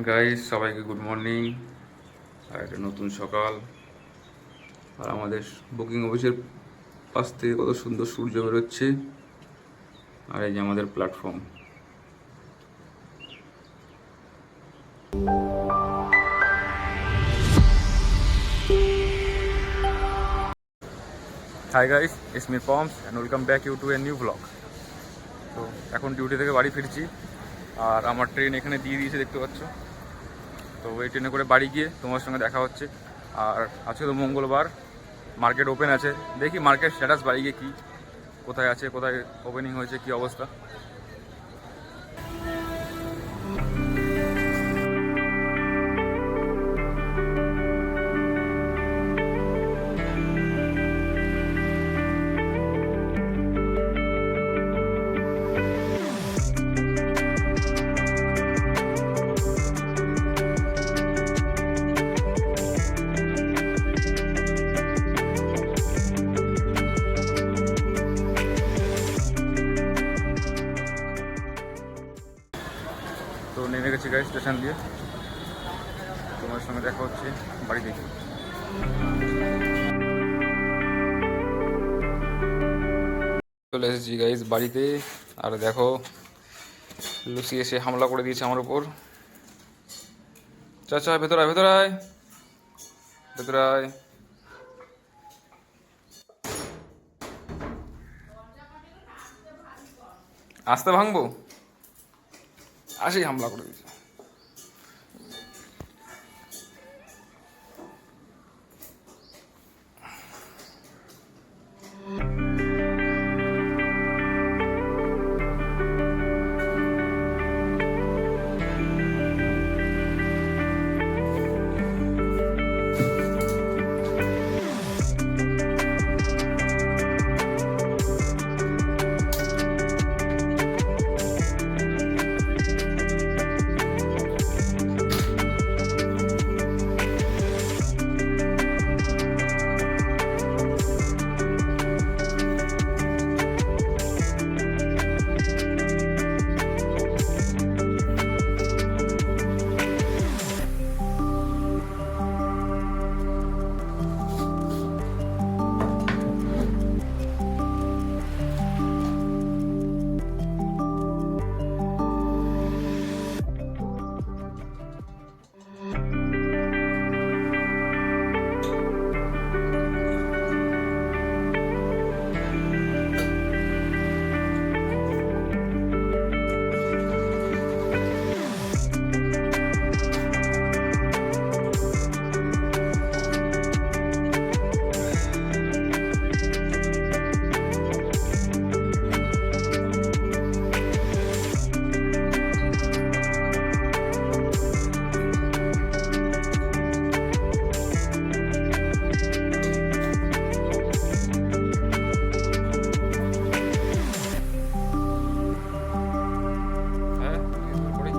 Guys সবাইকে good morning. আর একটা নতুন সকাল। আর আমাদের বুকিং অফিসের পাশ থেকে কত সুন্দর সূর্য বেরোচ্ছে। আর এই যে আমাদের platform. Hi guys, it's me Poms and welcome back you to a new blog. তো এখন ডিউটি থেকে বাড়ি ফিরছি। আর আমার ট্রেন এখানে দিয়ে দিয়েছে, দেখতে পাচ্ছ। তো এই ট্রেনে করে বাড়ি গিয়ে তোমার সঙ্গে দেখা হচ্ছে। আর আজকে তো মঙ্গলবার, মার্কেট ওপেন আছে। দেখি মার্কেট স্ট্যাটাস বাড়ি গিয়ে কী, কোথায় আছে, কোথায় ওপেনিং হয়েছে, কী অবস্থা। তো নেমে গেছি গাড়ি স্টেশন দিয়ে। তোমার সঙ্গে দেখা হচ্ছে বাড়ি থেকে। চলে এসেছি গাইজ বাড়িতে। আর দেখো, লুসি এসে হামলা করে দিয়েছে আমার উপর। চাচা ভেতর আয়, ভেতর আয়, ভেতর আয়। আস্তে ভাঙবো, আসেই হামলা করে দিয়েছে। হ্যাঁ, করি।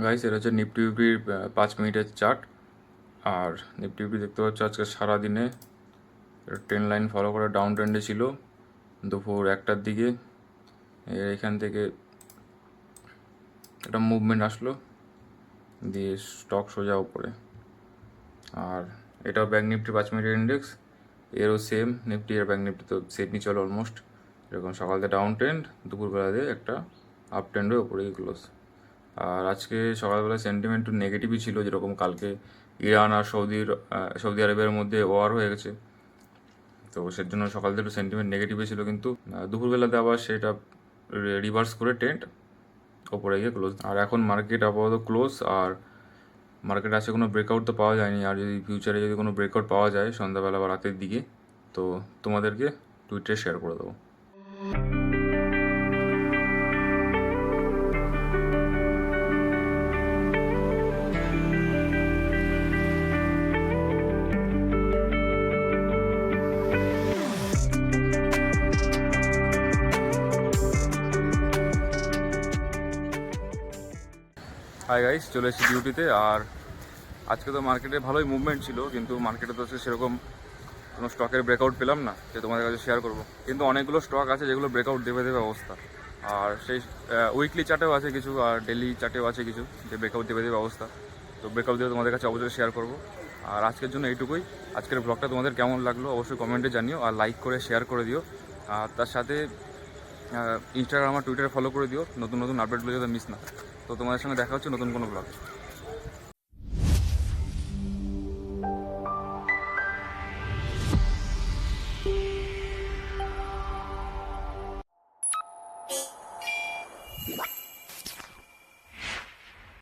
গাইস, এটা হচ্ছে নিফটি ফিফটির 5 মিনিটের চার্ট। আর নিফটি ফিফটি দেখতে পাচ্ছ আজকে সারাদিনে ট্রেন লাইন ফলো করে ডাউন ট্রেন্ডে ছিল দুপুর 1টার দিকে। এখান থেকে একটা মুভমেন্ট আসলো, দিয়ে স্টক সোজা উপরে। আর এটাও ব্যাঙ্ক নিফটি 5 মিনিটের ইন্ডেক্স, এরও সেম, নিফটি আর ব্যাঙ্ক নিফটি তো সেমই চলো অলমোস্ট। এরকম সকালতে ডাউন ট্রেন্ড, দুপুরবেলা দিয়ে একটা আপ ট্রেন্ডে ওপরে ক্লোজ। আর আজকে সকালবেলা সেন্টিমেন্ট একটু নেগেটিভই ছিল, যেরকম কালকে ইরান আর সৌদি আরবের মধ্যে ওয়ার হয়ে গেছে, তো সের জন্য সকাল থেকে একটু সেন্টিমেন্ট নেগেটিভই ছিল। কিন্তু দুপুরবেলাতে আবার সেটা রিভার্স করে ট্রেন্ড ওপরে গিয়ে ক্লোজ। আর এখন মার্কেট আপাতত ক্লোজ, আর মার্কেট আছে কোনো ব্রেকআউট তো পাওয়া যায়নি। আর যদি ফিউচারে যদি কোনো ব্রেকআউট পাওয়া যায় সন্ধ্যাবেলা বা রাতের দিকে, তো তোমাদেরকে টুইটারে শেয়ার করে দেবো। হাই গাইস, চলে এসেছি ডিউটিতে। আর আজকে তো মার্কেটে ভালোই মুভমেন্ট ছিল, কিন্তু মার্কেটে তো সেরকম কোনো স্টকের ব্রেকআউট পেলাম না যে তোমাদের কাছে শেয়ার করবো। কিন্তু অনেকগুলো স্টক আছে যেগুলো ব্রেকআউট দেবে অবস্থা। আর সেই উইকলি চার্টেও আছে কিছু, আর ডেলি চার্টেও আছে কিছু যে ব্রেকআউট দেবে অবস্থা। তো ব্রেকআউট দিয়ে তোমাদের কাছে অবশ্যই শেয়ার করবো। আর আজকের জন্য এইটুকুই। আজকের ব্লগটা তোমাদের কেমন লাগলো অবশ্যই কমেন্টে জানিও, আর লাইক করে শেয়ার করে দিও। আর তার সাথে ইনস্টাগ্রাম আর টুইটারে ফলো করে দিও, নতুন নতুন আপডেটগুলো যাতে মিস না। তো তোমাদের সঙ্গে দেখা হচ্ছে নতুন কোনো ব্লগ।